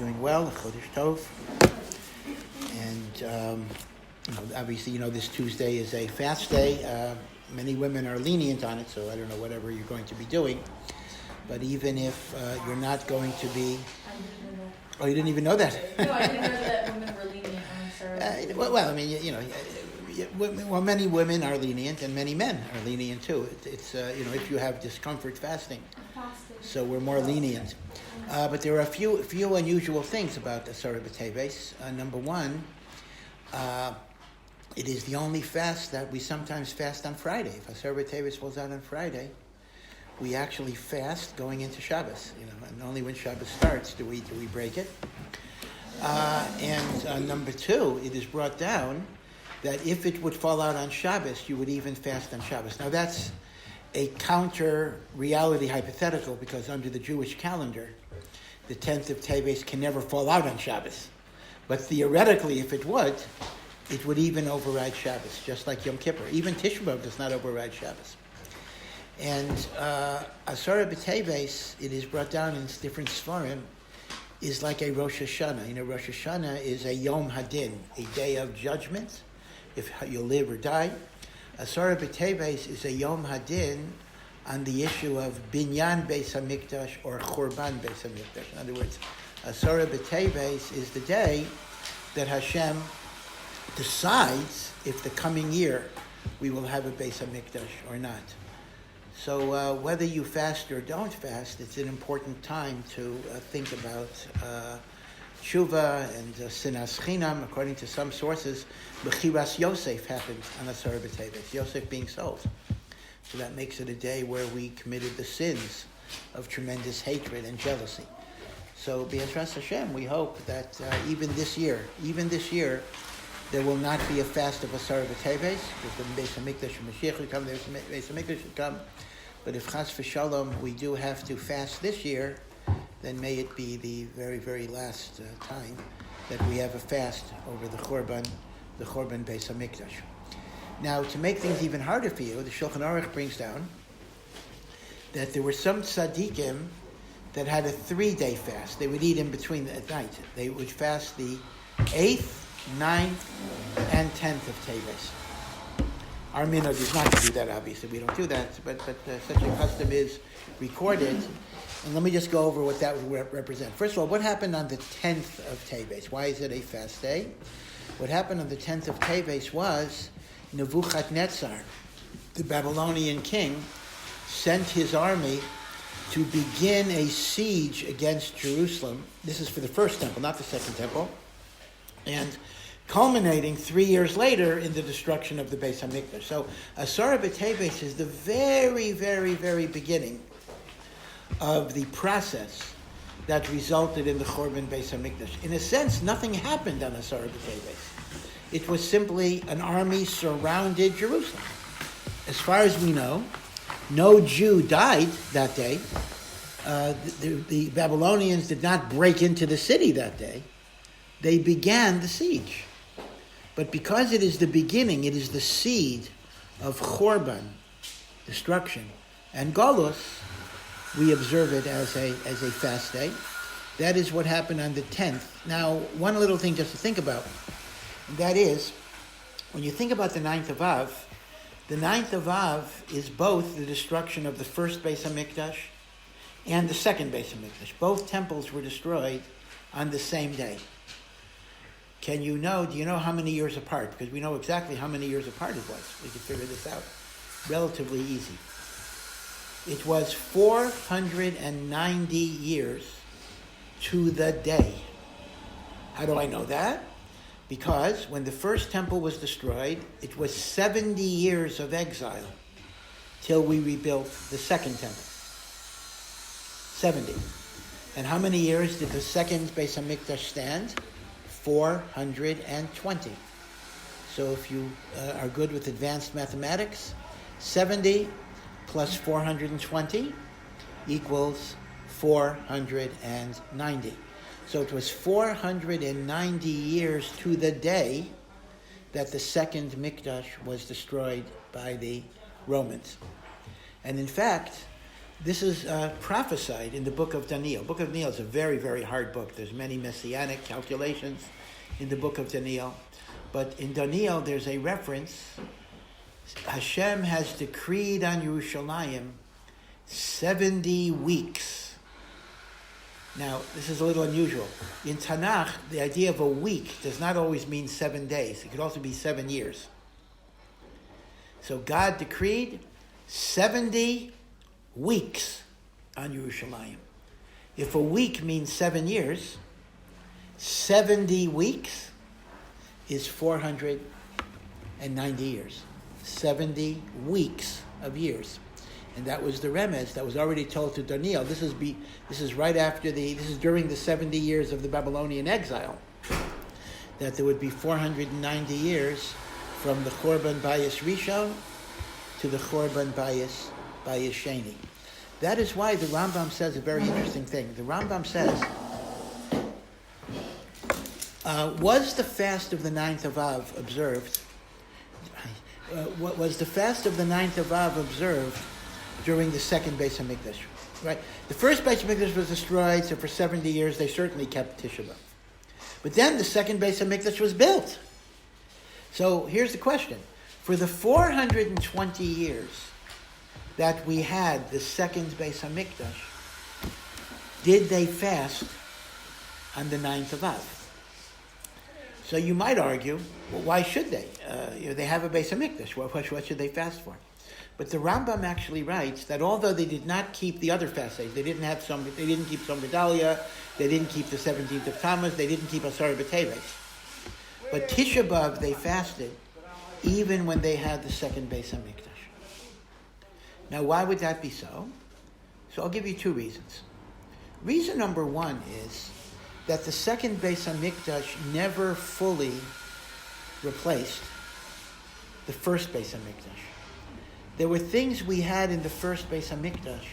doing well. Chodesh Tov. And obviously, this Tuesday is a fast day. Many women are lenient on it, so I don't know whatever you're going to be doing. But even if you're not going to be... Oh, you didn't even know that? No, I didn't know that women were lenient on Well, many women are lenient, and many men are lenient too. It's if you have discomfort fasting, so we're more lenient. But there are a few unusual things about Asara B'Teves. Number one, it is the only fast that we sometimes fast on Friday. If Asara B'Teves falls out on Friday, we actually fast going into Shabbos. And only when Shabbos starts do we break it. And number two, it is brought down that if it would fall out on Shabbos, you would even fast on Shabbos. Now that's a counter-reality hypothetical, because under the Jewish calendar, the 10th of Tevet can never fall out on Shabbos. But theoretically, if it would even override Shabbos, just like Yom Kippur. Even Tisha B'Av does not override Shabbos. And Asara B'Teves, it is brought down in different Sfarim, is like a Rosh Hashanah. Rosh Hashanah is a Yom Hadin, a day of judgment, if you live or die. Asara B'Teves is a Yom Hadin on the issue of Binyan Beis HaMikdash or Churban Beis HaMikdash. In other words, Asara B'Teves is the day that Hashem decides if the coming year we will have a Beis HaMikdash or not. So whether you fast or don't fast, it's an important time to think about Tshuva and Sinas Chinam. According to some sources, Bechiras Yosef happened on Asara B'Teves, Yosef being sold. So that makes it a day where we committed the sins of tremendous hatred and jealousy. So B'Ezras Hashem, we hope that even this year, there will not be a fast of Asara B'Teves, because the Beis HaMikdash and Mashiach will come, the Beis HaMikdash will come. But if Chas v'Shalom we do have to fast this year, then may it be the very, very last time that we have a fast over the Churban Beis HaMikdash. Now, to make things even harder for you, the Shulchan Aruch brings down that there were some tzaddikim that had a 3-day fast. They would eat in between at night. They would fast the 8th, 9th, and 10th of Teves. Our minhag is not to do that, obviously. We don't do that, but such a custom is recorded. And let me just go over what that would represent. First of all, what happened on the 10th of Teves? Why is it a fast day? What happened on the 10th of Teves was Nebuchadnezzar, the Babylonian king, sent his army to begin a siege against Jerusalem. This is for the first temple, not the second temple. And culminating 3 years later in the destruction of the Beis HaMikdash. So Asara B'Teves is the very, very, very beginning of the process that resulted in the Churban Beis HaMikdash. In a sense, nothing happened on Asara B'Teves. It was simply an army surrounded Jerusalem. As far as we know, no Jew died that day. The Babylonians did not break into the city that day. They began the siege. But because it is the beginning, it is the seed of Churban, destruction, and Golus, we observe it as a fast day. That is what happened on the 10th. Now, one little thing just to think about, and that is, when you think about the 9th of Av, the 9th of Av is both the destruction of the first Beis HaMikdash and the second Beis HaMikdash. Both temples were destroyed on the same day. Do you know how many years apart? Because we know exactly how many years apart it was. We can figure this out. Relatively easy. It was 490 years to the day. How do I know that? Because when the first temple was destroyed, it was 70 years of exile till we rebuilt the second temple. 70. And how many years did the second Beis HaMikdash stand? 420. So if you are good with advanced mathematics, 70 plus 420 equals 490. So it was 490 years to the day that the second Mikdash was destroyed by the Romans. And in fact, This is prophesied in the book of Daniel. Book of Daniel is a very, very hard book. There's many messianic calculations in the book of Daniel. But in Daniel, there's a reference. Hashem has decreed on Yerushalayim 70 weeks. Now, this is a little unusual. In Tanakh, the idea of a week does not always mean 7 days. It could also be 7 years. So God decreed 70 weeks on Yerushalayim. If a week means 7 years, 70 weeks is 490 years. 70 weeks of years. And that was the remez that was already told to Daniel. This is during the 70 years of the Babylonian exile. That there would be 490 years from the Chorban Bayis Rishon to the Chorban Bayis Sheni. That is why the Rambam says a very interesting thing. The Rambam says, was the fast of the 9th of Av observed? Was the fast of the 9th of Av observed during the second Beis HaMikdash? Right? The first Beis HaMikdash was destroyed, so for 70 years they certainly kept Tisha B'Av. But then the second Beis HaMikdash was built. So here's the question. For the 420 years that we had the second Beis HaMikdash, did they fast on the 9th of Av? So you might argue, well, why should they? They have a Beis HaMikdash. What should they fast for? But the Rambam actually writes that although they did not keep the other fast days, they didn't keep Tzom Gedalia, they didn't keep the 17th of Tammuz, they didn't keep Asar B'Tevet. But Tisha B'Av they fasted, even when they had the second Beis HaMikdash. Now, why would that be so? So I'll give you 2 reasons. Reason number 1 is that the second Beis HaMikdash never fully replaced the first Beis HaMikdash. There were things we had in the first Beis HaMikdash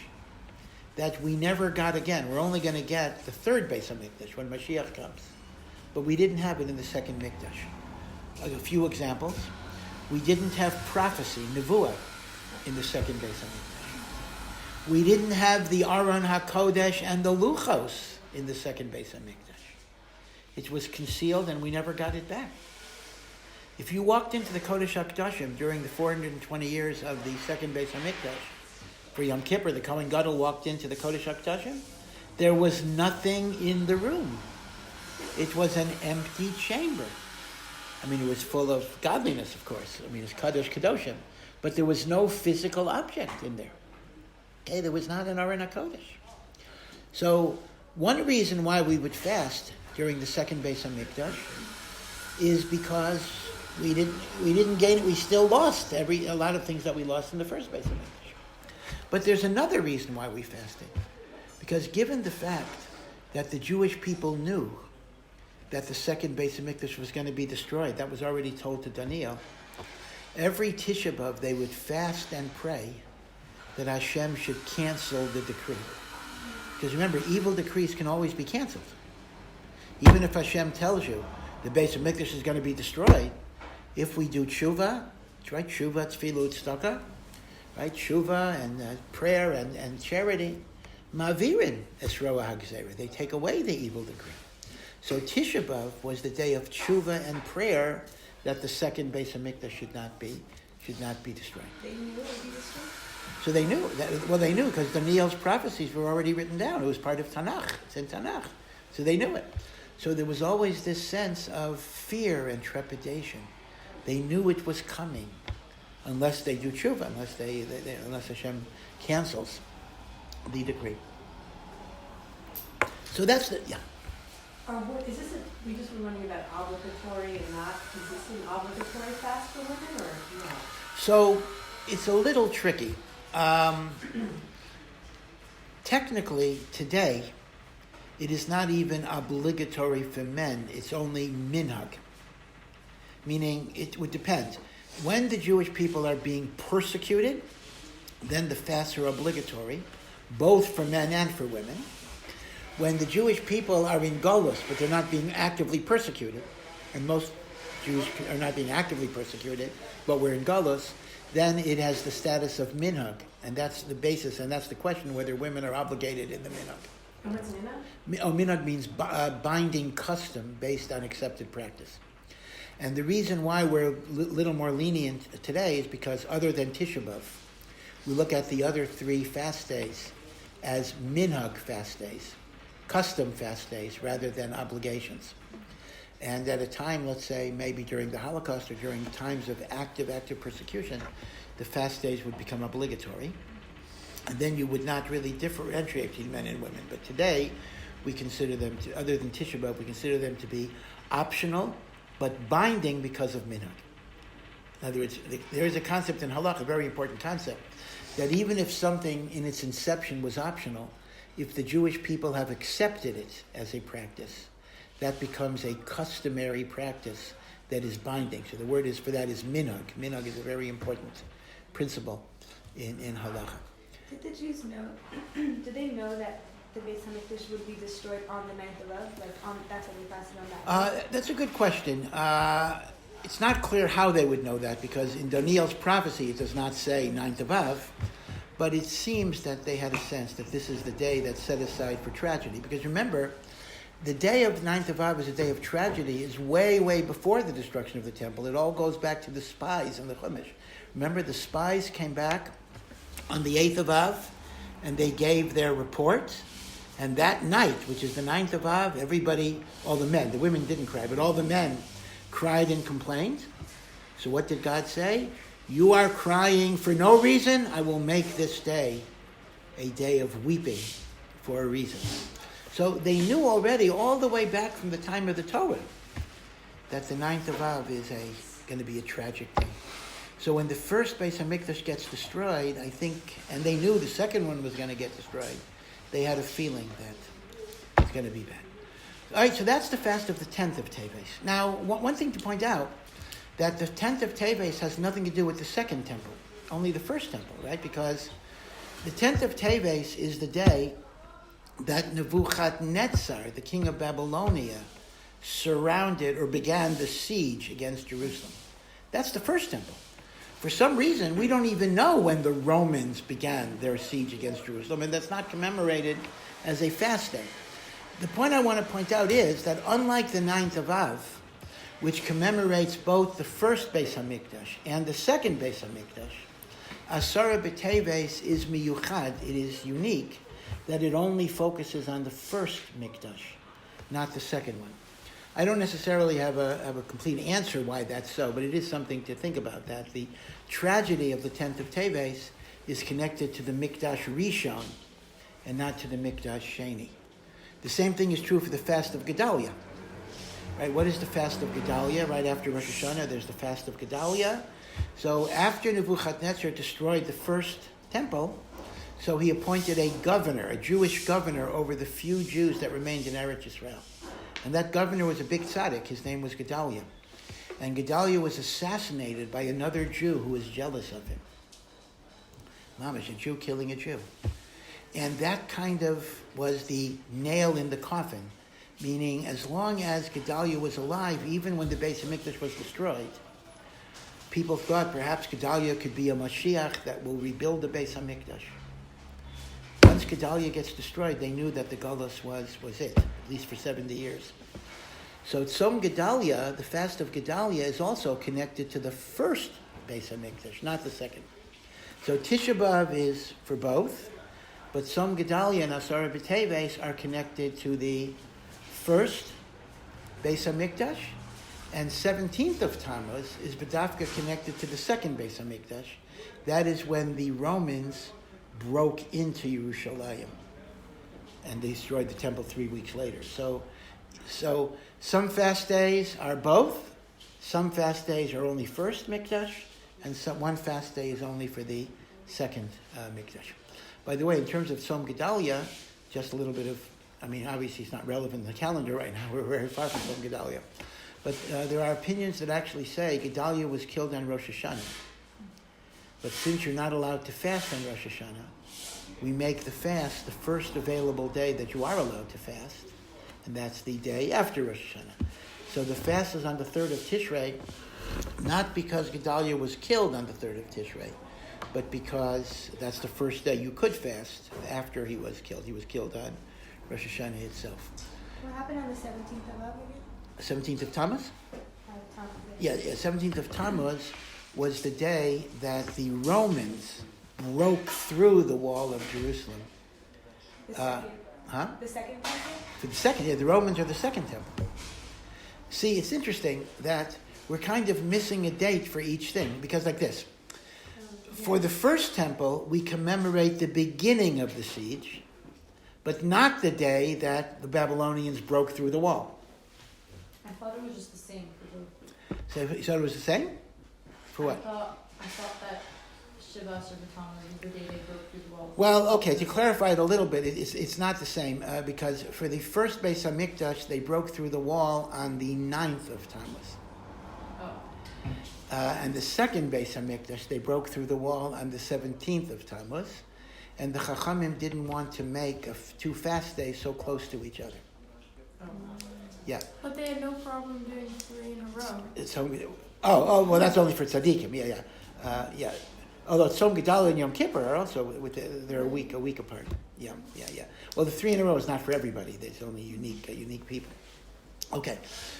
that we never got again. We're only going to get the third Beis HaMikdash when Mashiach comes. But we didn't have it in the second Mikdash. A few examples. We didn't have prophecy, Nevuah, in the second Beis HaMikdash. We didn't have the Aron HaKodesh and the Luchos in the second Beis HaMikdash. It was concealed and we never got it back. If you walked into the Kodesh HaKadoshim during the 420 years of the second Beis HaMikdash, for Yom Kippur, the Kohen Gadol walked into the Kodesh HaKadoshim, there was nothing in the room. It was an empty chamber. I mean, it was full of godliness, of course. I mean, it's Kadosh Kadoshim. But there was no physical object in there. Okay, there was not an Aron HaKodesh. So, one reason why we would fast during the second Beis HaMikdash is because we didn't gain it. We still lost a lot of things that we lost in the first Beis HaMikdash. But there's another reason why we fasted. Because given the fact that the Jewish people knew that the second Beis HaMikdash was going to be destroyed, that was already told to Daniel, every Tisha B'Av they would fast and pray that Hashem should cancel the decree. Because remember, evil decrees can always be canceled. Even if Hashem tells you the Beis HaMikdash is going to be destroyed, if we do tshuva, it's right, tshuva, tefillah, tzedakah, right, tshuva and prayer and charity, mavirin es roa hagzera, they take away the evil decree. So Tisha B'Av was the day of tshuva and prayer that the second Beis HaMikdash should not be destroyed. They knew it would be destroyed? So they knew. They knew because Daniel's prophecies were already written down. It was part of Tanakh. It's in Tanakh. So they knew it. So there was always this sense of fear and trepidation. They knew it was coming unless they do tshuva, unless Hashem cancels the decree. So that's the, yeah. Is this we just were wondering about obligatory and not, is this an obligatory fast for women or no? So it's a little tricky. Technically, today, it is not even obligatory for men. It's only minhag. Meaning, it would depend. When the Jewish people are being persecuted, then the fasts are obligatory, both for men and for women. When the Jewish people are in Golus, but they're not being actively persecuted, and most Jews are not being actively persecuted, but we're in Golus, then it has the status of minhag, and that's the basis, and that's the question whether women are obligated in the minhag. And what's minhag? Minhag means binding custom based on accepted practice. And the reason why we're a little more lenient today is because other than Tisha B'Av, we look at the other 3 fast days as minhag fast days, custom fast days, rather than obligations. And at a time, let's say, maybe during the Holocaust or during times of active persecution, the fast days would become obligatory. And then you would not really differentiate between men and women. But today, we consider them, other than Tisha B'Av, we consider them to be optional, but binding because of minhag. In other words, there is a concept in halakha, a very important concept, that even if something in its inception was optional, if the Jewish people have accepted it as a practice, that becomes a customary practice that is binding. So the word for that is minhag. Minhag is a very important principle in halakha. Did the Jews know? Did they know that the Beis Hamikdash would be destroyed on the 9th of Av? That's what we fasted on that. That's a good question. It's not clear how they would know that, because in Daniel's prophecy it does not say 9th of Av, but it seems that they had a sense that this is the day that's set aside for tragedy. Because remember, the day of 9th of Av is a day of tragedy, is way, way before the destruction of the temple. It all goes back to the spies in the Chumash. Remember, the spies came back on the 8th of Av, and they gave their report. And that night, which is the 9th of Av, everybody, all the men, the women didn't cry, but all the men cried and complained. So what did God say? You are crying for no reason. I will make this day a day of weeping for a reason. So they knew already, all the way back from the time of the Torah, that the 9th of Av is going to be a tragic day. So when the first Beis HaMikdash gets destroyed, I think, and they knew the second one was going to get destroyed, they had a feeling that it's going to be bad. All right, so that's the fast of the 10th of Teves. Now, one thing to point out, that the 10th of Teves has nothing to do with the second temple, only the first temple, right? Because the 10th of Teves is the day that Nebuchadnezzar, the king of Babylonia, surrounded or began the siege against Jerusalem. That's the first temple. For some reason, we don't even know when the Romans began their siege against Jerusalem, and that's not commemorated as a fast day. The point I want to point out is that unlike the 9th of Av, which commemorates both the first Beis HaMikdash and the second Beis HaMikdash, Asara B'Teves is miyuchad, it is unique, that it only focuses on the first Mikdash, not the second one. I don't necessarily have a complete answer why that's so, but it is something to think about, that the tragedy of the 10th of Teves is connected to the Mikdash Rishon and not to the Mikdash Sheni. The same thing is true for the fast of Gedalia. Right? What is the fast of Gedalia? Right after Rosh Hashanah, there's the fast of Gedalia. So after Nebuchadnezzar destroyed the first temple, so he appointed a governor, a Jewish governor, over the few Jews that remained in Eretz Yisrael. And that governor was a big tzaddik. His name was Gedalia. And Gedalia was assassinated by another Jew who was jealous of him. Mamish, a Jew killing a Jew. And that kind of was the nail in the coffin, meaning as long as Gedalia was alive, even when the Beis HaMikdash was destroyed, people thought perhaps Gedalia could be a Mashiach that will rebuild the Beis HaMikdash. Once Gedalia gets destroyed, they knew that the Golus was it, at least for 70 years. So Tzom Gedalia, the fast of Gedalia, is also connected to the first Beis HaMikdash, not the second. So Tisha B'Av is for both, but Tzom Gedalia and Asara B'Teves are connected to the first Beis HaMikdash, and 17th of Tammuz is B'dafka connected to the second Beis HaMikdash. That is when the Romans broke into Yerushalayim, and they destroyed the temple 3 weeks later. So some fast days are both. Some fast days are only first Mikdash, and one fast day is only for the second Mikdash. By the way, in terms of Tzom Gedalia, just a little bit of, obviously it's not relevant in the calendar right now. We're very far from Tzom Gedalia. But there are opinions that actually say Gedalia was killed on Rosh Hashanah. But since you're not allowed to fast on Rosh Hashanah, we make the fast the first available day that you are allowed to fast, and that's the day after Rosh Hashanah. So the fast is on the 3rd of Tishrei, not because Gedalia was killed on the 3rd of Tishrei, but because that's the first day you could fast after he was killed. He was killed on Rosh Hashanah itself. What happened on the 17th of Av again? 17th of Tammuz? Tammuz. Yeah, 17th of Tammuz was the day that the Romans broke through the wall of Jerusalem. The second. The second temple? For the second, the Romans are the second temple. See, it's interesting that we're kind of missing a date for each thing, because like this. For the first temple, we commemorate the beginning of the siege, but not the day that the Babylonians broke through the wall. I thought it was just the same for both. So you thought it was the same? For what? I thought that Shiva Sarvatama was the day they broke through the wall. Well, okay, to clarify it a little bit, it's not the same, because for the first Beis HaMikdash, they broke through the wall on the 9th of Tammuz. Oh. And the second Beis HaMikdash, they broke through the wall on the 17th of Tammuz, and the Chachamim didn't want to make two fast days so close to each other. Oh. Yeah. But they had no problem doing 3 in a row. So, well, that's only for tzaddikim. Yeah. Although Tzom Gedalia and Yom Kippur are also they're a week apart. Yeah. Well, the 3 in a row is not for everybody. There's only unique people. Okay,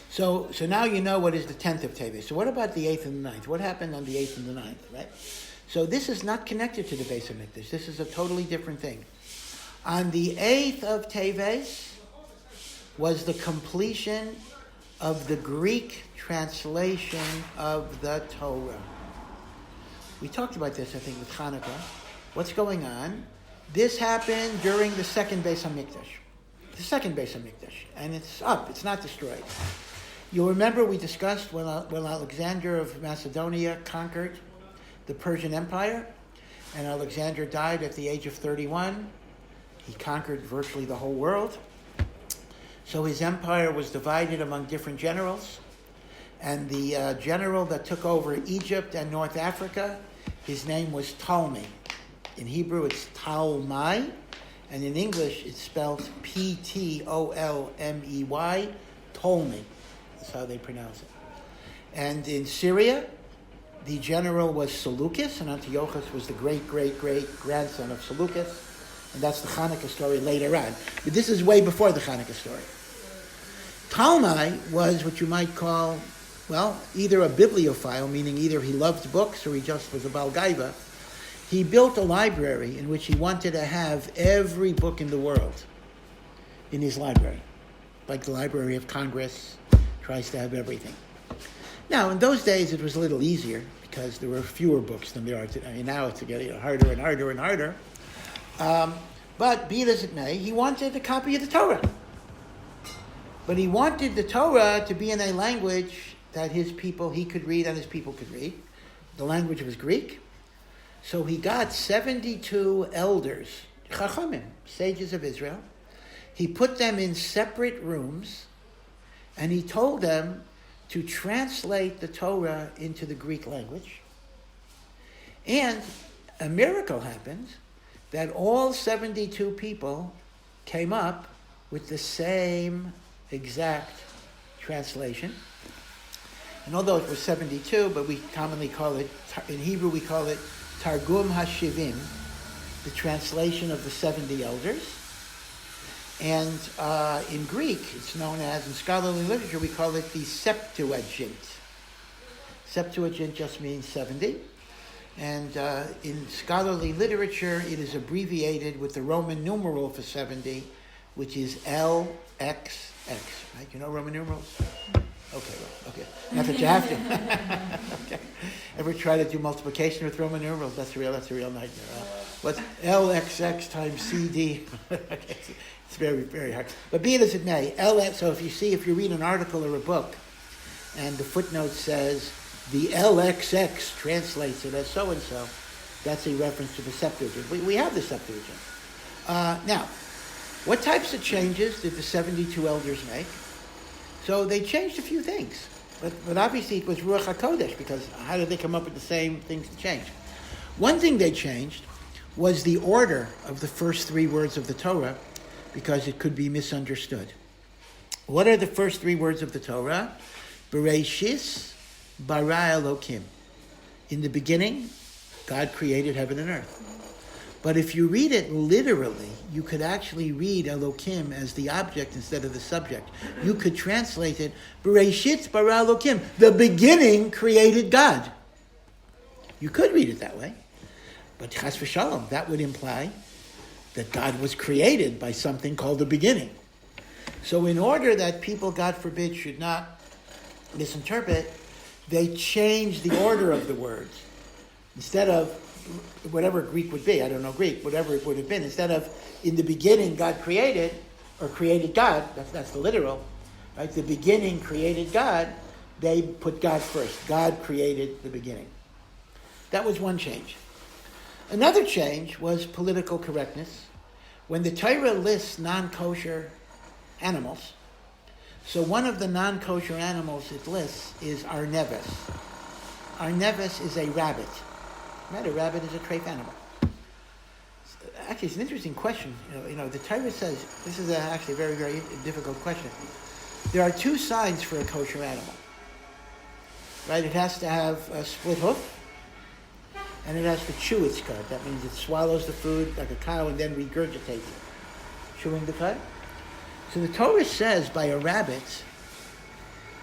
so now you know what is the 10th of Tevet. So what about the 8th and the 9th? What happened on the 8th and the 9th, right? So this is not connected to the Beis HaMikdash. This is a totally different thing. On the 8th of Tevet was the completion of the Greek translation of the Torah. We talked about this, I think, with Hanukkah. What's going on? This happened during the second Beis HaMikdash. The second Beis HaMikdash. And it's up. It's not destroyed. You'll remember we discussed when Alexander of Macedonia conquered the Persian Empire, and Alexander died at the age of 31. He conquered virtually the whole world. So his empire was divided among different generals. And the general that took over Egypt and North Africa, his name was Ptolemy. In Hebrew, it's Talmai, and in English, it's spelled Ptolmey, Ptolemy. That's how they pronounce it. And in Syria, the general was Seleucus, and Antiochus was the great-great-great-grandson of Seleucus. And that's the Hanukkah story later on. But this is way before the Hanukkah story. Talmai was what you might call, well, either a bibliophile, meaning either he loved books or he just was a Baal Gaiva. He built a library in which he wanted to have every book in the world in his library. Like the Library of Congress tries to have everything. Now, in those days, it was a little easier because there were fewer books than there are today. I mean, now it's getting harder and harder and harder. But be it as it may, he wanted a copy of the Torah. But he wanted the Torah to be in a language that his people, he could read and his people could read. The language was Greek. So he got 72 elders, Chachamim, sages of Israel. He put them in separate rooms, and he told them to translate the Torah into the Greek language. And a miracle happened that all 72 people came up with the same exact translation. And although it was 72, but we commonly call it, in Hebrew we call it Targum HaShivim, the translation of the 70 elders. And in Greek, it's known as, in scholarly literature, we call it the Septuagint. Septuagint just means 70. And in scholarly literature, it is abbreviated with the Roman numeral for 70, which is LXX. Right? You know Roman numerals? Okay. Not that you have to. Okay. Ever try to do multiplication with Roman numerals? That's a real nightmare. What's LXX times CD? Okay. It's very, very hard. But be it as it may, so if you read an article or a book, and the footnote says the LXX translates it as so-and-so, that's a reference to the Septuagint. We have the Septuagint. Now, what types of changes did the 72 elders make? So they changed a few things. But obviously it was Ruach HaKodesh, because how did they come up with the same things to change? One thing they changed was the order of the first 3 words of the Torah, because it could be misunderstood. What are the first 3 words of the Torah? Bereshis, bara Elokim. In the beginning, God created heaven and earth. But if you read it literally, you could actually read Elokim as the object instead of the subject. You could translate it, Bereshit bara Elokim. The beginning created God. You could read it that way. But chas v'shalom, that would imply that God was created by something called the beginning. So in order that people, God forbid, should not misinterpret, they changed the order of the words. Instead of whatever Greek would be, I don't know Greek, whatever it would have been, instead of in the beginning God created, or created God, that's the literal, right? The beginning created God, they put God first. God created the beginning. That was one change. Another change was political correctness. When the Torah lists non-kosher animals, so one of the non-kosher animals it lists is arneves. Arneves is a rabbit. Right? A rabbit is a treif animal. Actually, it's an interesting question. You know, the Torah says, this is actually a very, very difficult question. There are two signs for a kosher animal. Right? It has to have a split hoof, and it has to chew its cud. That means it swallows the food like a cow and then regurgitates it, chewing the cud. So the Torah says by a rabbit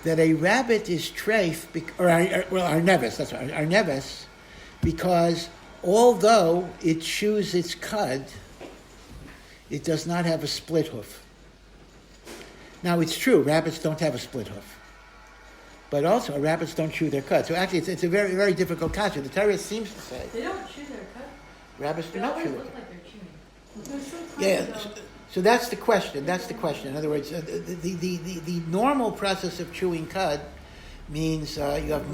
that a rabbit is treif, arneves, that's right, arneves, because although it chews its cud, it does not have a split hoof. Now it's true, rabbits don't have a split hoof. But also, rabbits don't chew their cud. So actually, it's a very, very difficult question. The Torah seems to say They don't chew their cud. rabbits do not chew their cud. Like they're chewing. Yeah, so that's the question. That's the question. In other words, the normal process of chewing cud means you have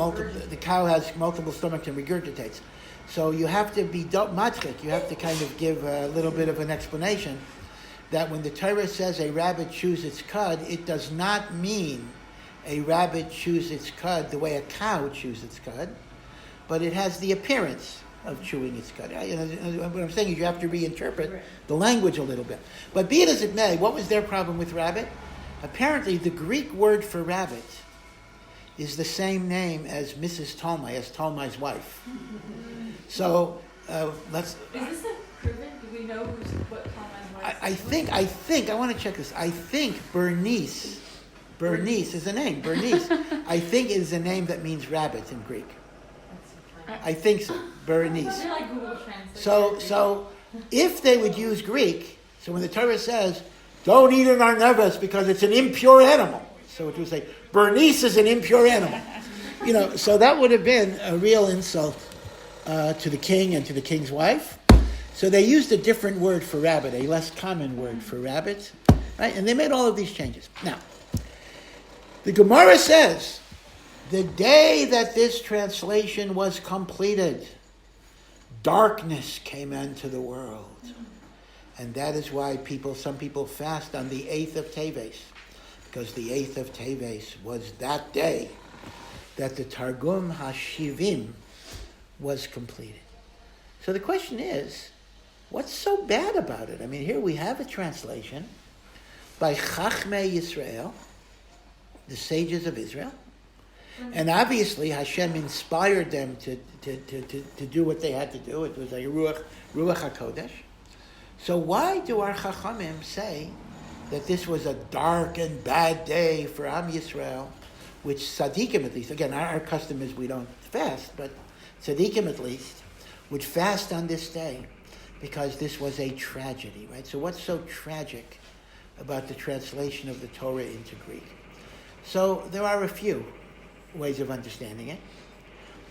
the cow has multiple stomachs and regurgitates. So you have to be matchik. You have to kind of give a little bit of an explanation that when the Torah says a rabbit chews its cud, it does not mean a rabbit chews its cud the way a cow chews its cud, but it has the appearance of chewing its cud. What I'm saying is you have to reinterpret the language a little bit. But be it as it may, what was their problem with rabbit? Apparently the Greek word for rabbit is the same name as Mrs. Talmai, as Talmai's wife. So let's... Is this proven? Do we know what Talmai's wife is? I think, I want to check this. I think Bernice is a name. Bernice, I think, is a name that means rabbit in Greek. I think so. Bernice. They're like Google Translate. So if they would use Greek, so when the Torah says, don't eat an arneves because it's an impure animal, so it would say, Bernice is an impure animal. So that would have been a real insult to the king and to the king's wife. So they used a different word for rabbit, a less common word for rabbit, right? And they made all of these changes. Now, the Gemara says, the day that this translation was completed, darkness came into the world. And that is why some people fast on the 8th of Tevet, because the 8th of Tevet was that day that the Targum HaShivim was completed. So the question is, what's so bad about it? I mean, here we have a translation by Chachmei Yisrael, the sages of Israel, and obviously Hashem inspired them to do what they had to do. It was a Ruach HaKodesh. So why do our Chachamim say that this was a dark and bad day for Am Yisrael, which Tzaddikim at least, again, our custom is we don't fast, but Tzaddikim at least would fast on this day because this was a tragedy, right? So what's so tragic about the translation of the Torah into Greek? So there are a few ways of understanding it.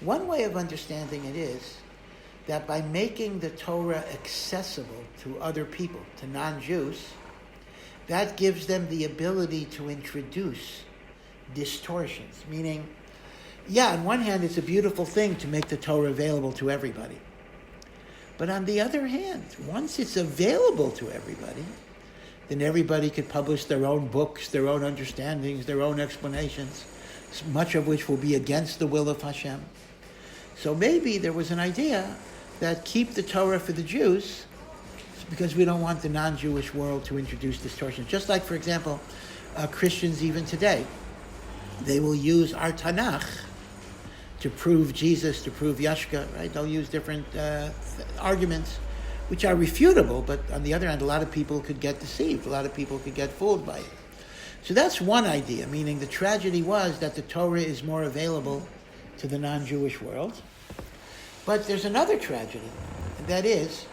One way of understanding it is that by making the Torah accessible to other people, to non-Jews, that gives them the ability to introduce distortions. Meaning, on one hand, it's a beautiful thing to make the Torah available to everybody. But on the other hand, once it's available to everybody, then everybody could publish their own books, their own understandings, their own explanations, much of which will be against the will of Hashem. So maybe there was an idea that keep the Torah for the Jews because we don't want the non-Jewish world to introduce distortions. Just like, for example, Christians even today, they will use our Tanakh to prove Jesus, to prove Yashka, right? They'll use different arguments, which are refutable, but on the other hand, a lot of people could get deceived. A lot of people could get fooled by it. So that's one idea, meaning the tragedy was that the Torah is more available to the non-Jewish world. But there's another tragedy, and that is,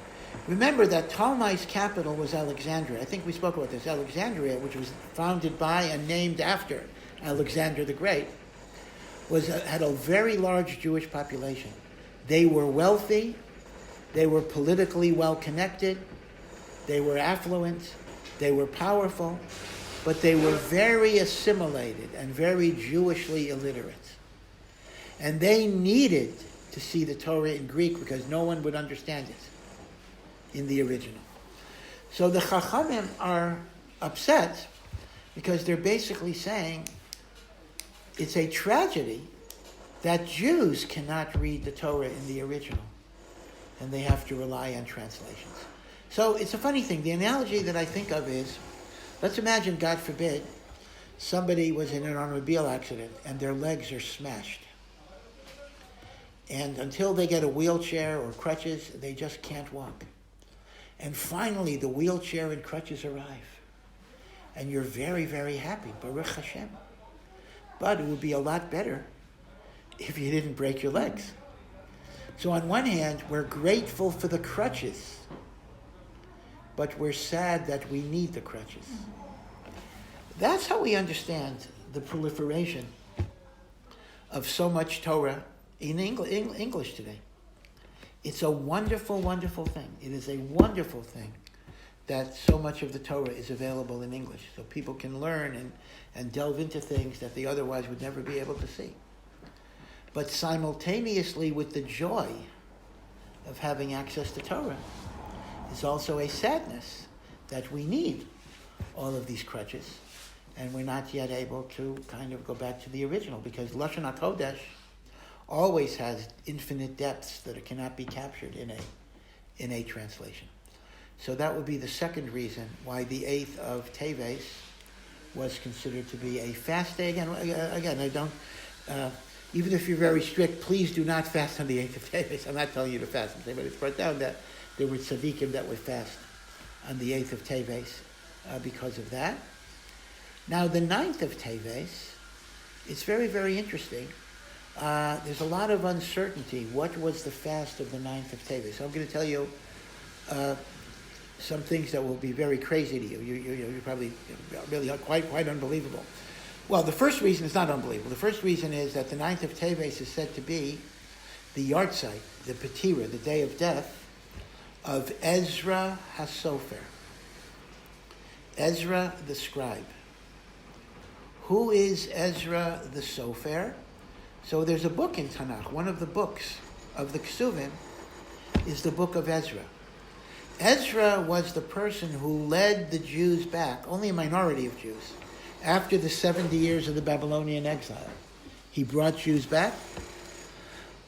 remember that Ptolemy's capital was Alexandria. I think we spoke about this. Alexandria, which was founded by and named after Alexander the Great, had a very large Jewish population. They were wealthy, they were politically well-connected, they were affluent, they were powerful, but they were very assimilated and very Jewishly illiterate. And they needed to see the Torah in Greek because no one would understand it in the original. So the Chachamim are upset because they're basically saying it's a tragedy that Jews cannot read the Torah in the original and they have to rely on translations. So it's a funny thing. The analogy that I think of is, let's imagine, God forbid, somebody was in an automobile accident and their legs are smashed. And until they get a wheelchair or crutches, they just can't walk. And finally, the wheelchair and crutches arrive. And you're very, very happy, Baruch Hashem. But it would be a lot better if you didn't break your legs. So on one hand, we're grateful for the crutches, but we're sad that we need the crutches. That's how we understand the proliferation of so much Torah in English today. It's a wonderful, wonderful thing. It is a wonderful thing that so much of the Torah is available in English, so people can learn and delve into things that they otherwise would never be able to see. But simultaneously with the joy of having access to Torah is also a sadness that we need all of these crutches, and we're not yet able to kind of go back to the original, because Lashon HaKodesh always has infinite depths that cannot be captured in a translation. So that would be the second reason why the 8th of Tevet was considered to be a fast day. Again, I don't, even if you're very strict, please do not fast on the 8th of Tevet. I'm not telling you to fast on the 8th, but it's brought down that there were tzaddikim that would fast on the 8th of Tevet because of that. Now, the 9th of Tevet, it's very, very interesting. There's a lot of uncertainty. What was the fast of the 9th of Tevet? So I'm going to tell you some things that will be very crazy to you. You're probably really quite unbelievable. Well, the first reason is not unbelievable. The first reason is that the 9th of Tevet is said to be the yahrzeit, the Petira, the day of death, of Ezra HaSofer. Ezra the scribe. Who is Ezra the Sofer? So there's a book in Tanakh. One of the books of the Ksuvim is the book of Ezra. Ezra was the person who led the Jews back, only a minority of Jews, after the 70 years of the Babylonian exile. He brought Jews back,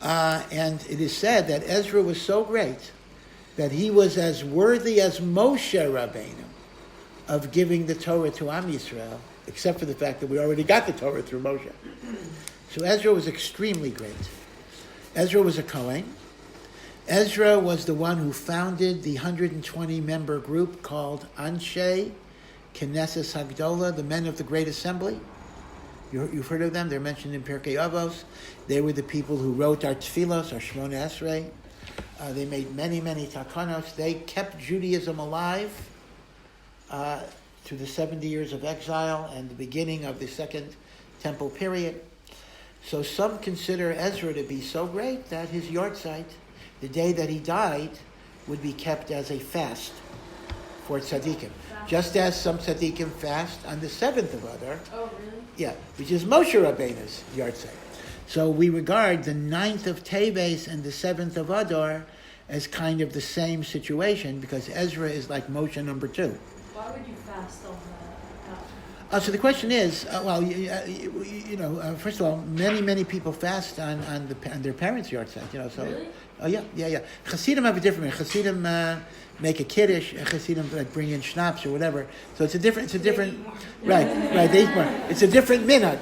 and it is said that Ezra was so great that he was as worthy as Moshe Rabbeinu of giving the Torah to Am Yisrael, except for the fact that we already got the Torah through Moshe. So Ezra was extremely great. Ezra was a Kohen. Ezra was the one who founded the 120-member group called Anshe Knesset Hagdola, the Men of the Great Assembly. You've heard of them? They're mentioned in Pirkei Avos. They were the people who wrote our Tfilos, our Shmona Esrei. They made many, many takanos. They kept Judaism alive through the 70 years of exile and the beginning of the Second Temple period. So some consider Ezra to be so great that his yahrzeit, the day that he died, would be kept as a fast for tzaddikim. Just as some tzaddikim fast on the 7th of Adar. Oh, really? Yeah, which is Moshe Rabbeinu's yahrzeit. So we regard the 9th of Teves and the 7th of Adar as kind of the same situation, because Ezra is like Moshe number 2. Why would you fast on that? So the question is, first of all, many people fast on their parents' yahrzeit. So, really? Oh yeah. Hasidim have a different way. Hasidim make a kiddush, and Hasidim bring in schnapps or whatever. So it's a different. Right. They eat more. It's a different minhag.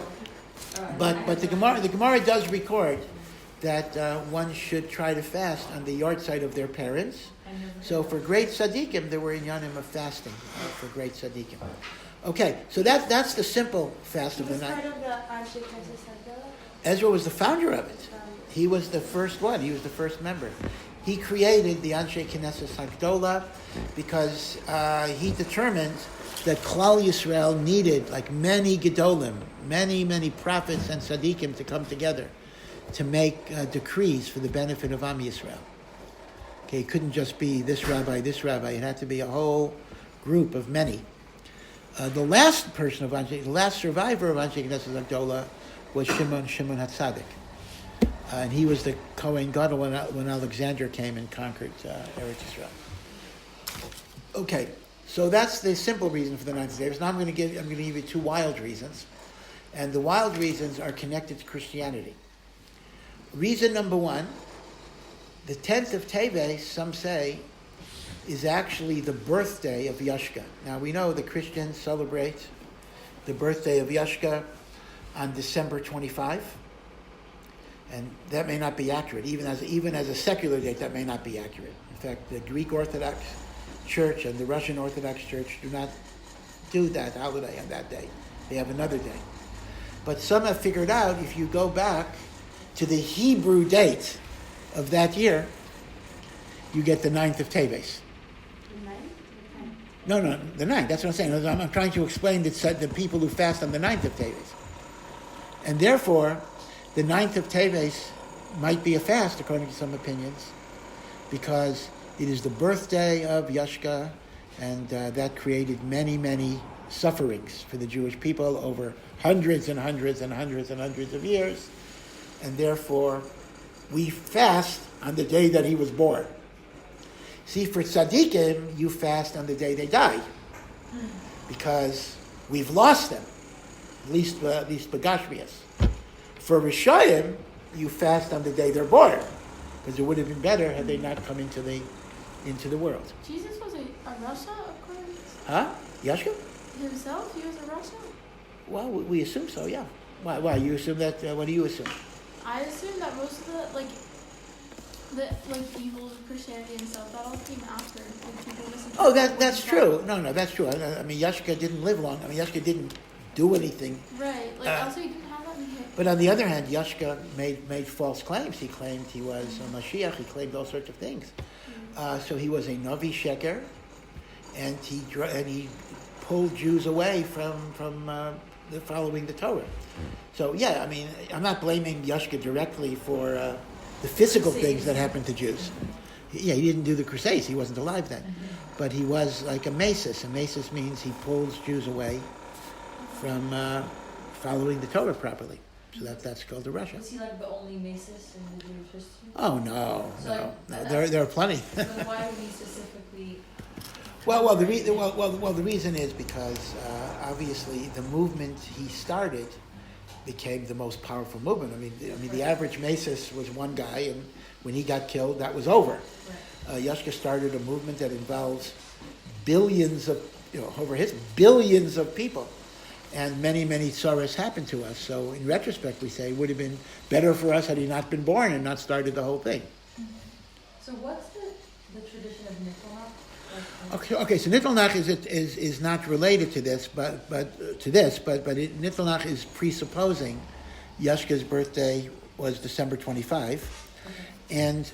But the Gemara does record that one should try to fast on the yahrzeit of their parents. So for great tzaddikim, there were inyanim of fasting for great tzaddikim. Okay, so that's the simple fast of the night. Part of the Anshe Knesset Hagdolah? Ezra was the founder of it. He was the first one. He was the first member. He created the Anshe Knesset Hagdolah because he determined that Klal Yisrael needed, like many Gedolim, many prophets and tzaddikim to come together to make decrees for the benefit of Am Yisrael. Okay, it couldn't just be this rabbi. It had to be a whole group of many. The last person of Anshe, the last survivor of Anshe Knesset Hagdolah was Shimon HaTzadik. And he was the Kohen Gadol when Alexander came and conquered Eretz Yisrael. Okay, so that's the simple reason for the 9th of Tevet. Now I'm going to give you two wild reasons. And the wild reasons are connected to Christianity. Reason number one, the 10th of Tevet, some say, is actually the birthday of Yashka. Now we know the Christians celebrate the birthday of Yashka on December 25, and that may not be accurate. Even as a secular date, that may not be accurate. In fact, the Greek Orthodox Church and the Russian Orthodox Church do not do that holiday on that day. They have another day. But some have figured out if you go back to the Hebrew date of that year, you get the 9th of Tevet. No, the 9th. That's what I'm saying. I'm trying to explain that the people who fast on the 9th of Tevet. And therefore, the 9th of Tevet might be a fast, according to some opinions, because it is the birthday of Yashka, and that created many sufferings for the Jewish people over hundreds and hundreds of years. And therefore, we fast on the day that he was born. See, for tzaddikim, you fast on the day they die, because we've lost them, at least begashmias. For Rishayim, you fast on the day they're born, because it would have been better had they not come into the world. Jesus was a Russia, according to Huh? Yashka? himself? He was a Russia? Well, we assume so, yeah. Why? You assume that? What do you assume? I assume that most of the evils of Christianity and stuff, that all came after. Like, people listened to Oh, that's true. No, that's true. I mean, Yashka didn't live long. I mean, Yashka didn't do anything. Right. Also, you didn't have that in here. But on the other hand, Yashka made false claims. He claimed he was a Mashiach. He claimed all sorts of things. So he was a Navi Sheker, and he pulled Jews away from following the Torah. So yeah, I mean, I'm not blaming Yashka directly for the physical things that happened to Jews. He didn't do the Crusades. He wasn't alive then. But he was like a masis. A masis means he pulls Jews away from following the Torah properly. So that's called a Russia. Was he like the only Masis in the Jewish history? Oh no. There are plenty. But why would he specifically? Well, the reason is because obviously the movement he started became the most powerful movement. I mean, the average Masis was one guy, and when he got killed, that was over. Right. Yashka started a movement that involves billions of people. And many tsaras happened to us. So in retrospect, we say it would have been better for us had he not been born and not started the whole thing. So what's the tradition of Nittelnach? Okay. So Nittelnach is not related to this, but Nittelnach is presupposing Yashka's birthday was December 25, and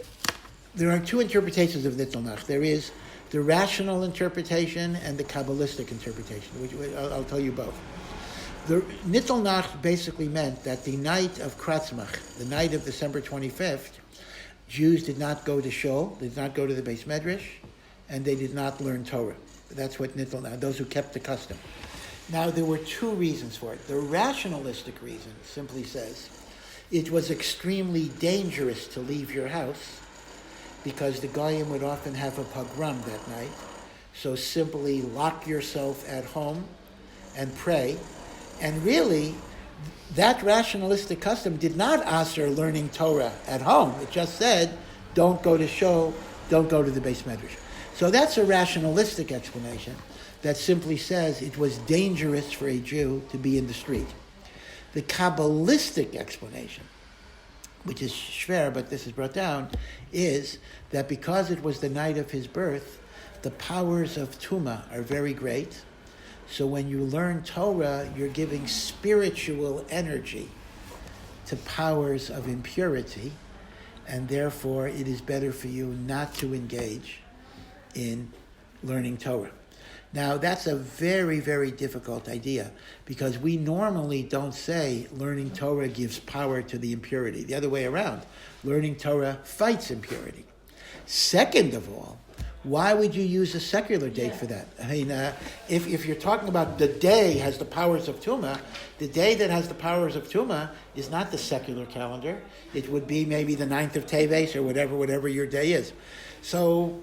there are two interpretations of Nittelnach. There is the rational interpretation and the Kabbalistic interpretation, which I'll tell you both. The Nittelnach basically meant that the night of Kratzmach, the night of December 25th, Jews did not go to shul, did not go to the Beis Medrash, and they did not learn Torah. That's what Nittelnach, those who kept the custom. Now, there were two reasons for it. The rationalistic reason simply says it was extremely dangerous to leave your house because the Goyim would often have a pogrom that night. So simply lock yourself at home and pray. And really, that rationalistic custom did not asser learning Torah at home. It just said, don't go to shul, don't go to the Beis Medrash. So that's a rationalistic explanation that simply says it was dangerous for a Jew to be in the street. The Kabbalistic explanation which is shver, but this is brought down, is that because it was the night of his birth, the powers of Tuma are very great. So when you learn Torah, you're giving spiritual energy to powers of impurity, and therefore it is better for you not to engage in learning Torah. Now, that's a very, very difficult idea, because we normally don't say learning Torah gives power to the impurity. The other way around, learning Torah fights impurity. Second of all, why would you use a secular date for that? I mean, if you're talking about the day has the powers of Tuma, the day that has the powers of Tuma is not the secular calendar. It would be maybe the 9th of Tevet or whatever your day is. So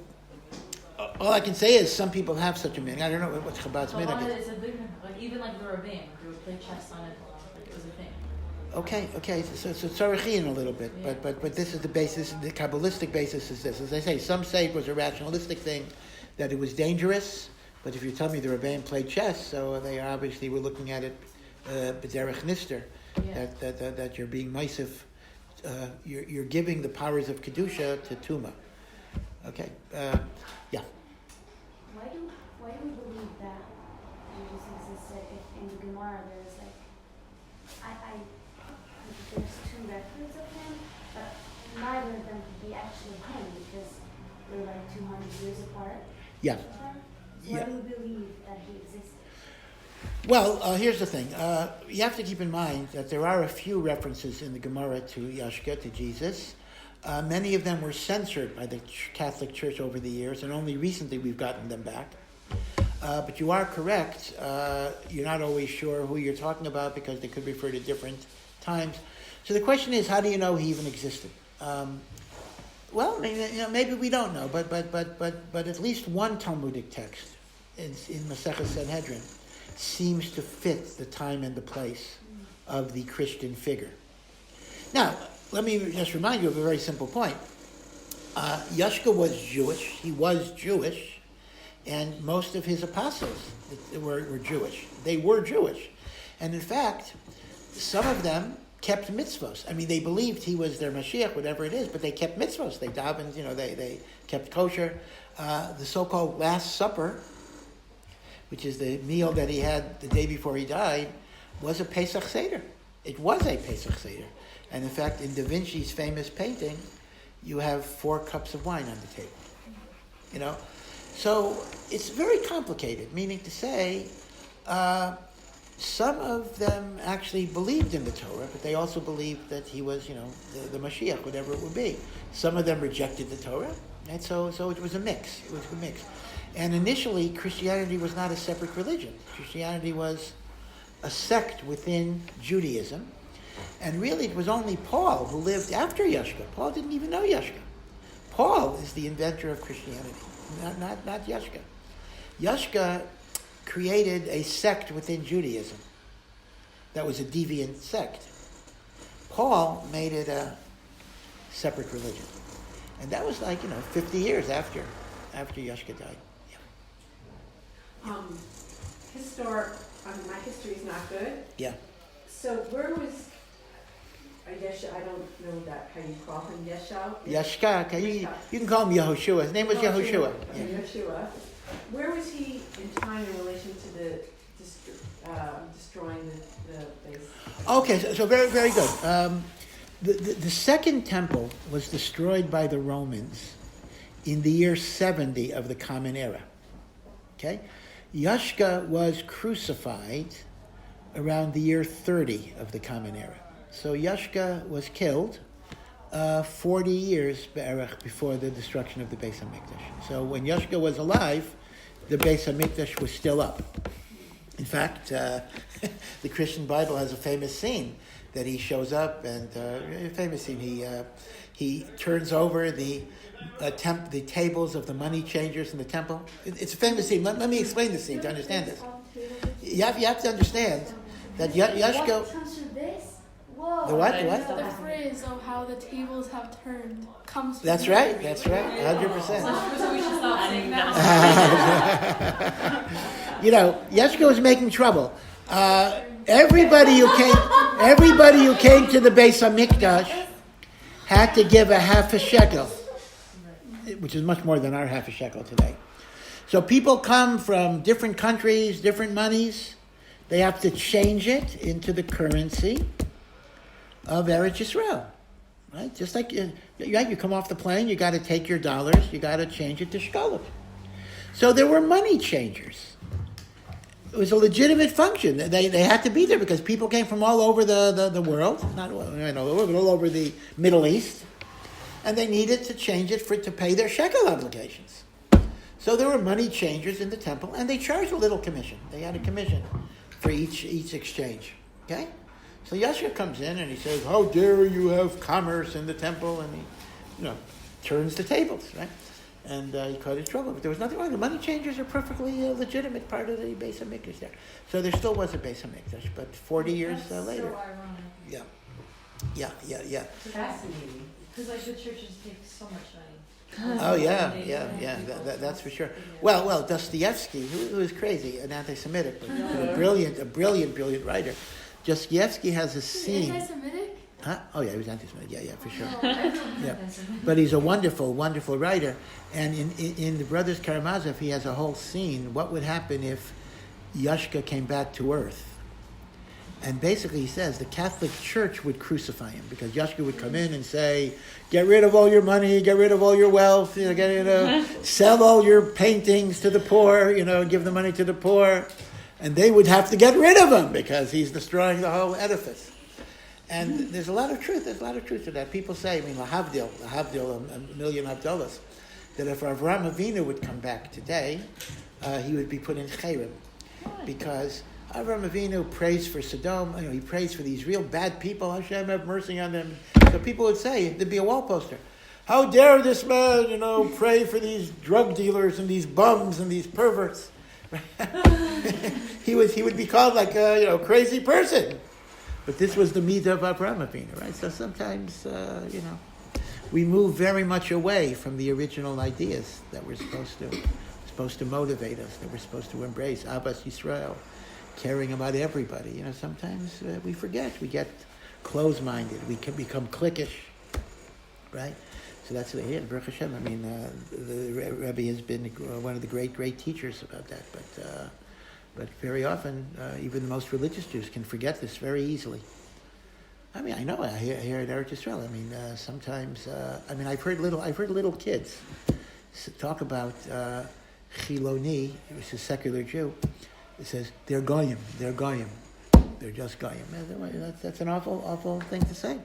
all I can say is some people have such a meaning. I don't know what's Chabad's So minhag long is. as it's a big, like even like the Rabbeim, they would play chess on it, like it was a thing. Okay. So tzarichin a little bit, Yeah. but this is the basis. The Kabbalistic basis is this. As I say, some say it was a rationalistic thing, that it was dangerous. But if you tell me the Rebbeim played chess, so they obviously were looking at it b'derech nister, Yeah. that you're being meisif, you're giving the powers of kedusha to tuma. Okay, yeah. Why do we believe that Jesus existed if in the Gemara there's like there's two records of him, but neither of them could be actually him because they're like 200 years apart? Yeah. So why Yeah. do we believe that he existed? Well, here's the thing. You have to keep in mind that there are a few references in the Gemara to Yashka, to Jesus. Many of them were censored by the Catholic Church over the years, and only recently we've gotten them back. But you are correct. You're not always sure who you're talking about because they could refer to different times. So the question is, how do you know he even existed? Well, maybe we don't know, but at least one Talmudic text in Masechet Sanhedrin seems to fit the time and the place of the Christian figure. Now, let me just remind you of a very simple point. Yashka was Jewish. He was Jewish, and most of his apostles were Jewish. They were Jewish. And in fact, some of them kept mitzvos. I mean, they believed he was their Mashiach, whatever it is, but they kept mitzvos. They davened, they kept kosher. The so-called Last Supper, which is the meal that he had the day before he died, was a Pesach Seder. It was a Pesach Seder. And in fact, in Da Vinci's famous painting, you have 4 cups of wine on the table. So it's very complicated, meaning to say, some of them actually believed in the Torah, but they also believed that he was, the Mashiach, whatever it would be. Some of them rejected the Torah, and so it was a mix. It was a mix. And initially, Christianity was not a separate religion. Christianity was a sect within Judaism. And really, it was only Paul who lived after Yashka. Paul didn't even know Yashka. Paul is the inventor of Christianity, not Yashka. Yashka created a sect within Judaism that was a deviant sect. Paul made it a separate religion. And that was 50 years after Yashka died. My history is not good. Yeah. So where was Yeshua? I don't know how you call him, Yeshua. Yashka, okay, you can call him Yehoshua. His name was Yehoshua. Yeah. Yeshua. Where was he in time in relation to the destroying the base? Okay, so very, very good. The second temple was destroyed by the Romans in the year 70 of the Common Era. Okay? Yashka was crucified around the year 30 of the Common Era. So Yashka was killed 40 years before the destruction of the Beis HaMikdash. So when Yashka was alive, the Beis HaMikdash was still up. In fact, the Christian Bible has a famous scene that he shows up, and a famous scene. He turns over the tables of the money changers in the temple. It's a famous scene. Let me explain the scene to understand this. You have to understand that Yashka. What comes from this? Whoa. The what? The phrase of how the tables have turned comes from That's right. 100%. So we should stop saying that. Yashka was making trouble. Everybody who came to the Beis Hamikdash, had to give a half a shekel, which is much more than our half a shekel today. So people come from different countries, different monies. They have to change it into the currency of Eretz Yisrael, right? Just like you come off the plane, you got to take your dollars, you got to change it to shkolim. So there were money changers. It was a legitimate function. They had to be there because people came from all over the world, not all over, but all over the Middle East, and they needed to change it to pay their shekel obligations. So there were money changers in the temple, and they charged a little commission. They had a commission for each exchange. Okay? So Yashka comes in and he says, "How dare you have commerce in the temple?" And he, turns the tables, right? And he caught in trouble. But there was nothing wrong. The money changers are perfectly legitimate part of the Beis HaMikdash there. So there still was a Beis HaMikdash, but 40 years later. So ironic. Yeah. Fascinating. Because like the churches take so much money. Oh yeah. That's for sure. Well, Dostoevsky, who was crazy, an anti-Semitic, but a brilliant writer. Dostoevsky has a scene. Anti-Semitic? Huh? Oh yeah, he was anti-Semitic. Yeah, for sure. Oh, everyone's Yeah. anti-Semitic. But he's a wonderful writer. And in the Brothers Karamazov, he has a whole scene. What would happen if Yashka came back to earth? And basically he says the Catholic Church would crucify him because Yashka would come in and say, get rid of all your money, get rid of all your wealth, sell all your paintings to the poor, give the money to the poor. And they would have to get rid of him because he's destroying the whole edifice. And there's a lot of truth to that. People say, lahavdil, a million Havdalas, that if Avraham Avinu would come back today, he would be put in cherem. Because Avraham Avinu prays for Sodom, he prays for these real bad people, Hashem have mercy on them. So people would say, there'd be a wall poster, how dare this man, pray for these drug dealers and these bums and these perverts. he would be called like a crazy person. But this was the midah of Avraham Avinu, right? So sometimes, we move very much away from the original ideas that we're supposed to motivate us, that we're supposed to embrace. Abbas Yisrael, caring about everybody. Sometimes we forget. We get closed-minded. We can become cliquish, right? So that's what Baruch Hashem. The Rebbe has been one of the great teachers about that. But very often, even the most religious Jews can forget this very easily. I know. I hear at Eretz Yisrael. Sometimes. I've heard little kids talk about Chiloni, which is a secular Jew. It says they're goyim. They're just goyim. That's an awful thing to say.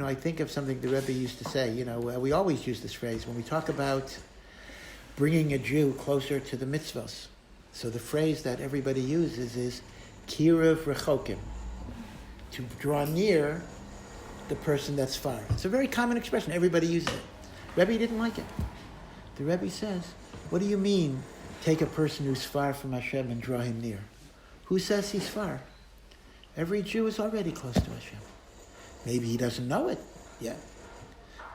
I think of something the Rebbe used to say. We always use this phrase when we talk about bringing a Jew closer to the mitzvos. So the phrase that everybody uses is kiruv rechokim, to draw near the person that's far. It's a very common expression. Everybody uses it. Rebbe didn't like it. The Rebbe says, what do you mean, take a person who's far from Hashem and draw him near? Who says he's far? Every Jew is already close to Hashem. Maybe he doesn't know it yet.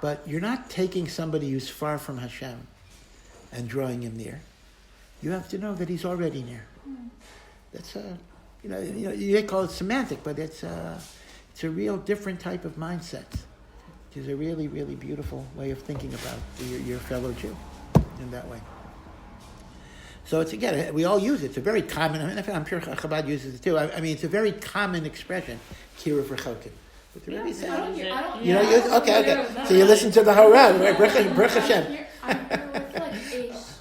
But you're not taking somebody who's far from Hashem and drawing him near. You have to know that he's already near. That's you call it semantic, but it's a real different type of mindset. It's a really, really beautiful way of thinking about your fellow Jew in that way. So it's, again, we all use it. It's a very common, I'm sure Chabad uses it too. It's a very common expression, kiruv rechokim. But the Rebbe said, you don't use it? Okay. So you listen to the Horah, right? Baruch Hashem.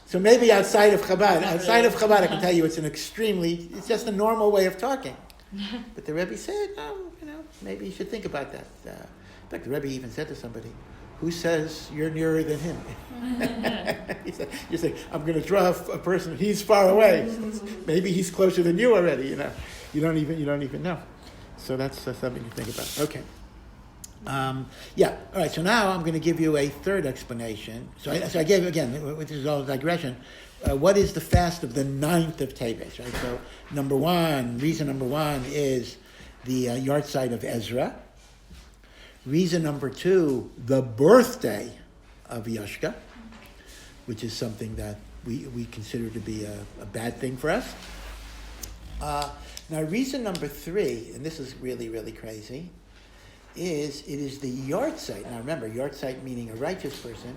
So maybe outside of Chabad, I can tell you it's just a normal way of talking. But the Rebbe said, maybe you should think about that. In fact, the Rebbe even said to somebody, who says you're nearer than him? You say, I'm going to draw a person, he's far away. Maybe he's closer than you already, You don't even know. So that's something to think about. Okay. All right. So now I'm going to give you a third explanation. So I gave, again, this is all digression. What is the fast of the 9th of Tevet? Right. So reason number one is the yahrzeit of Ezra. Reason number two, the birthday of Yashka, which is something that we consider to be a bad thing for us. Now, reason number three, and this is really, really crazy. is it is the yahrzeit. Now remember, yahrzeit meaning a righteous person,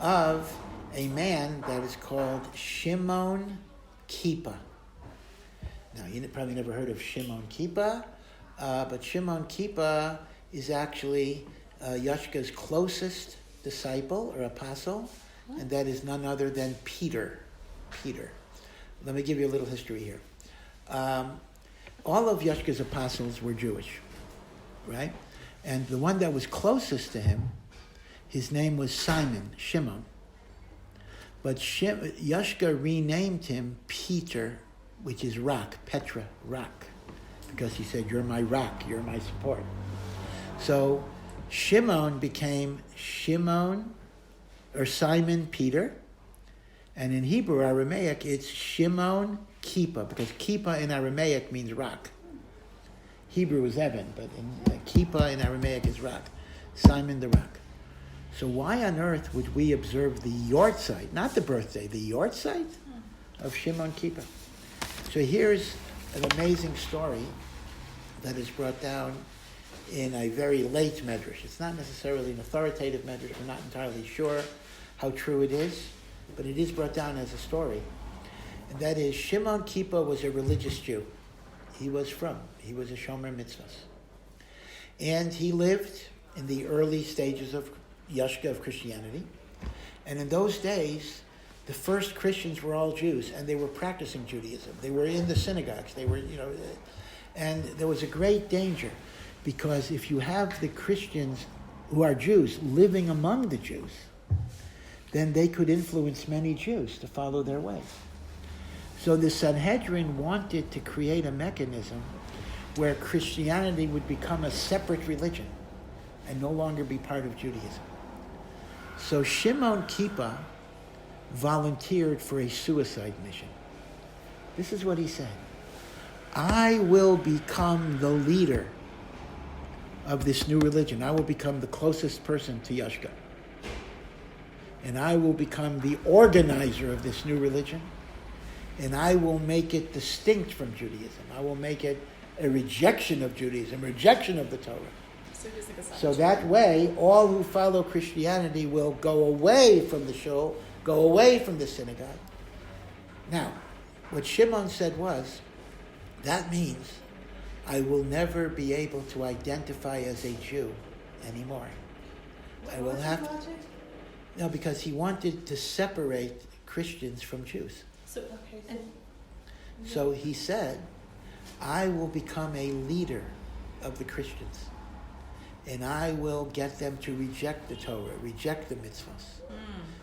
of a man that is called Shimon Kippah. Now you probably never heard of Shimon Kippah, but Shimon Kippah is actually Yashka's closest disciple or apostle, and that is none other than Peter. Let me give you a little history here. All of Yashka's apostles were Jewish, right? And the one that was closest to him, his name was Shimon. But Yashka renamed him Peter, which is rock, Petra, rock, because he said, "You're my rock, you're my support." So Shimon became Simon Peter, and in Hebrew, Aramaic, it's Shimon Kippah, because Kippah in Aramaic means rock. Hebrew is Evan, but Kippah in Aramaic is rock. Simon the rock. So why on earth would we observe the yahrzeit, not the birthday, the yahrzeit of Shimon Kippah? So here's an amazing story that is brought down in a very late medrash. It's not necessarily an authoritative medrash. We're not entirely sure how true it is, but it is brought down as a story. And that is, Shimon Kippah was a religious Jew. He was a Shomer Mitzvahs. And he lived in the early stages of Yashka, of Christianity. And in those days, the first Christians were all Jews, and they were practicing Judaism. They were in the synagogues. They were, and there was a great danger, because if you have the Christians who are Jews living among the Jews, then they could influence many Jews to follow their ways. So the Sanhedrin wanted to create a mechanism where Christianity would become a separate religion and no longer be part of Judaism. So Shimon Kippah volunteered for a suicide mission. This is what he said: "I will become the leader of this new religion. I will become the closest person to Yashka. And I will become the organizer of this new religion. And I will make it distinct from Judaism. I will make it a rejection of Judaism, rejection of the Torah. So that way, all who follow Christianity will go away from the shul, go away from the synagogue." Now, what Shimon said was, that means I will never be able to identify as a Jew anymore. I will have to. No, because he wanted to separate Christians from Jews. So he said, I will become a leader of the Christians. And I will get them to reject the Torah, reject the mitzvahs.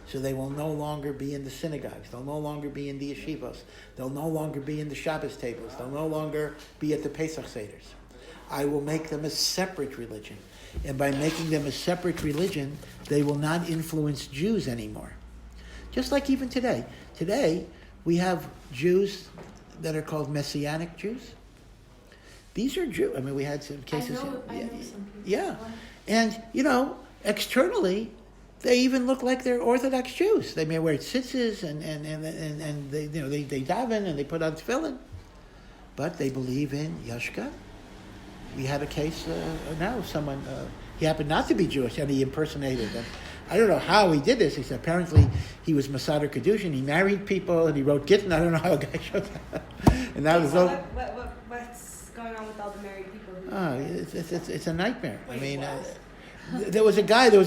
So they will no longer be in the synagogues. They'll no longer be in the yeshivos. They'll no longer be in the Shabbos tables. They'll no longer be at the Pesach Seders. I will make them a separate religion. And by making them a separate religion, they will not influence Jews anymore. Just like even today. Today, we have Jews that are called Messianic Jews. These are Jews. I mean, we had some cases. I know some people. Yeah. And, externally, they even look like they're Orthodox Jews. They may wear tzitzis and they they daven and they put on tefillin, but they believe in Yashka. We had a case now. Someone he happened not to be Jewish and he impersonated them. I don't know how he did this. He said apparently he was Masader Kedushin. He married people and he wrote Gittin. I don't know how a guy showed that. And that was What's going on with all the married people? It's a nightmare. I mean. There was a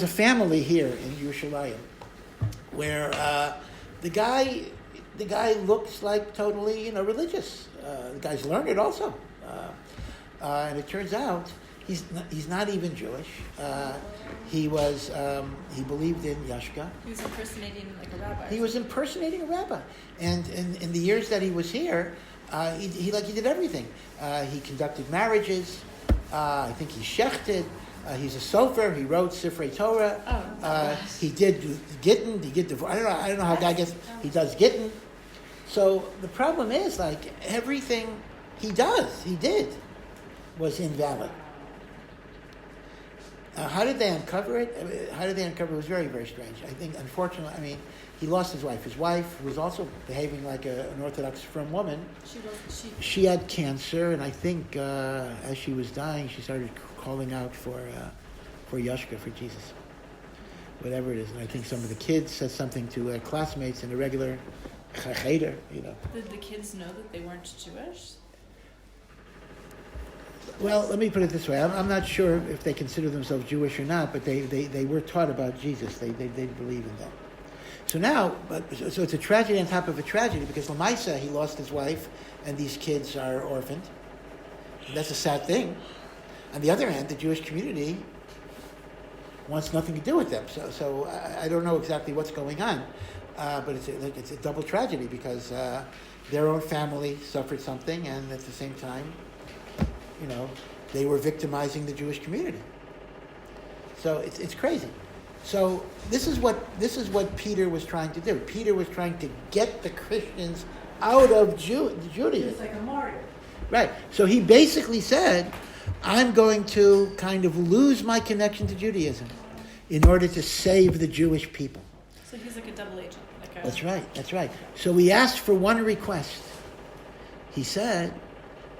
family here in Yerushalayim where the guy looks like totally, religious. The guy's learned also. And it turns out he's not even Jewish. He believed in Yashka. He was impersonating like a rabbi. He was impersonating a rabbi. And in the years that he was here, he did everything. He conducted marriages. I think he shechted. He's a sofer. He wrote Sifrei Torah. He did Gittin. He did the. I don't know how a guy gets. He does Gittin. So the problem is, everything he did, was invalid. How did they uncover it? How did they uncover it? It was very, very strange. I think, unfortunately, he lost his wife. His wife was also behaving like an Orthodox frum woman. She had cancer, and I think as she was dying, she started calling out for Yashka, for Jesus, whatever it is. And I think some of the kids said something to classmates in a regular cheder, Did the kids know that they weren't Jewish? Well, let me put it this way. I'm not sure if they consider themselves Jewish or not, but they were taught about Jesus. They believe in that. So now, so it's a tragedy on top of a tragedy, because Lamaisa, he lost his wife, and these kids are orphaned. And that's a sad thing. On the other hand, the Jewish community wants nothing to do with them. So I don't know exactly what's going on, but it's a double tragedy, because their own family suffered something, and at the same time, they were victimizing the Jewish community. So it's crazy. So this is what Peter was trying to do. Peter was trying to get the Christians out of Judaism. It's like a martyr. Right. So he basically said, I'm going to kind of lose my connection to Judaism in order to save the Jewish people. So he's like a double agent. That's right. So he asked for one request. He said,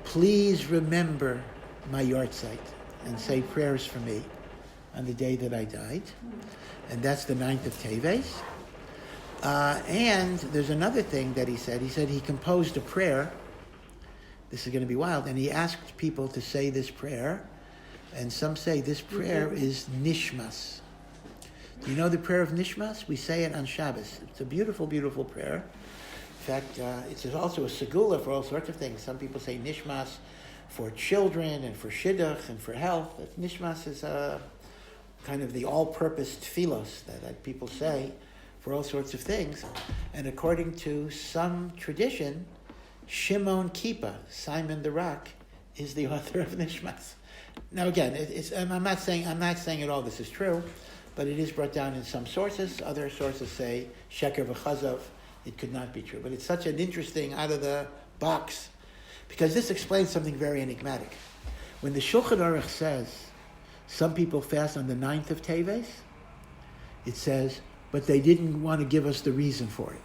please remember my yahrzeit and say prayers for me on the day that I died. And that's the 9th of Tevet. And there's another thing that he said. He said he composed a prayer. This is going to be wild. And he asked people to say this prayer. And some say this prayer is Nishmas. Do you know the prayer of Nishmas? We say it on Shabbos. It's a beautiful, beautiful prayer. In fact, it's also a segula for all sorts of things. Some people say Nishmas for children and for shidduch and for health. But Nishmas is kind of the all-purpose tefillos that people say for all sorts of things. And according to some tradition, Shimon Kippur, Simon the Rock, is the author of Nishmas. Now again, I'm not saying at all this is true, but it is brought down in some sources. Other sources say Sheker v'Chazov. It could not be true. But it's such an interesting out of the box, because this explains something very enigmatic. When the Shulchan Aruch says some people fast on the 9th of Teves, it says, but they didn't want to give us the reason for it.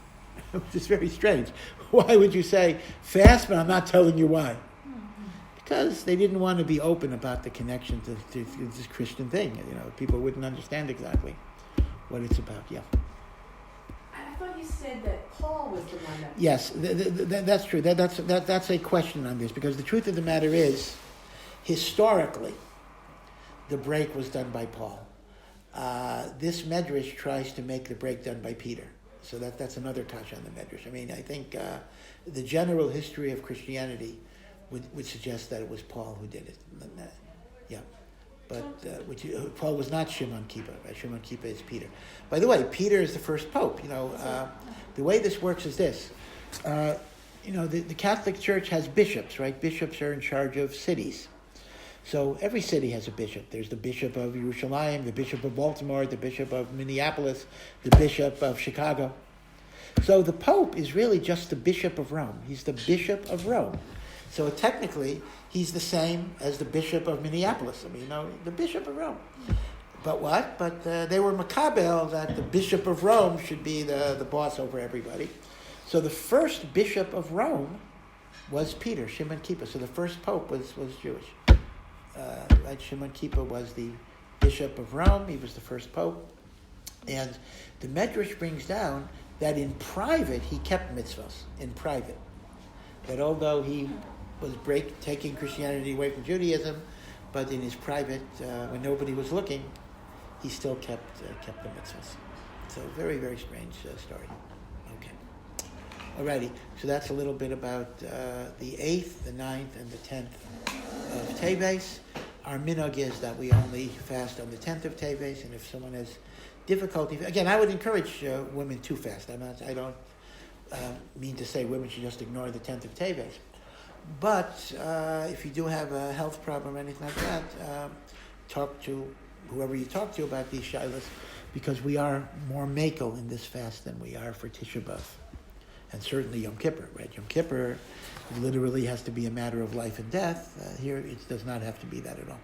Which is very strange. Why would you say fast, but I'm not telling you why? Because they didn't want to be open about the connection to this Christian thing. People wouldn't understand exactly what it's about. Yeah. I thought you said that Paul was the one that... Yes, that's true. That's a question on this, because the truth of the matter is, historically, the break was done by Paul. This Medrash tries to make the break done by Peter. So that's another touch on the Medrash. I think the general history of Christianity would suggest that it was Paul who did it. Yeah. But Paul was not Shimon Kippur. Right? Shimon Kippur is Peter. By the way, Peter is the first pope. The way this works is this. The Catholic Church has bishops, right? Bishops are in charge of cities. So every city has a bishop. There's the Bishop of Jerusalem, the Bishop of Baltimore, the Bishop of Minneapolis, the Bishop of Chicago. So the Pope is really just the Bishop of Rome. He's the Bishop of Rome. So technically, he's the same as the Bishop of Minneapolis. The Bishop of Rome. But what? But they were makabel that the Bishop of Rome should be the boss over everybody. So the first Bishop of Rome was Peter, Shimon Kippur. So the first Pope was Jewish. Right? Shimon Kippur was the Bishop of Rome. He was the first Pope. And the Medrash brings down that in private, he kept mitzvahs, in private. That although he was taking Christianity away from Judaism, but in his private, when nobody was looking, he still kept the mitzvahs. So very, very strange story. Okay. Alrighty, so that's a little bit about the 8th, the 9th, and the 10th of Teves. Our minhag is that we only fast on the 10th of Teves, and if someone has difficulty, again, I would encourage women to fast. I don't mean to say women should just ignore the 10th of Teves. But if you do have a health problem or anything like that, talk to whoever you talk to about these shilas, because we are more makel in this fast than we are for Tisha B'Av. And certainly Yom Kippur, right? Yom Kippur literally has to be a matter of life and death. Here it does not have to be that at all.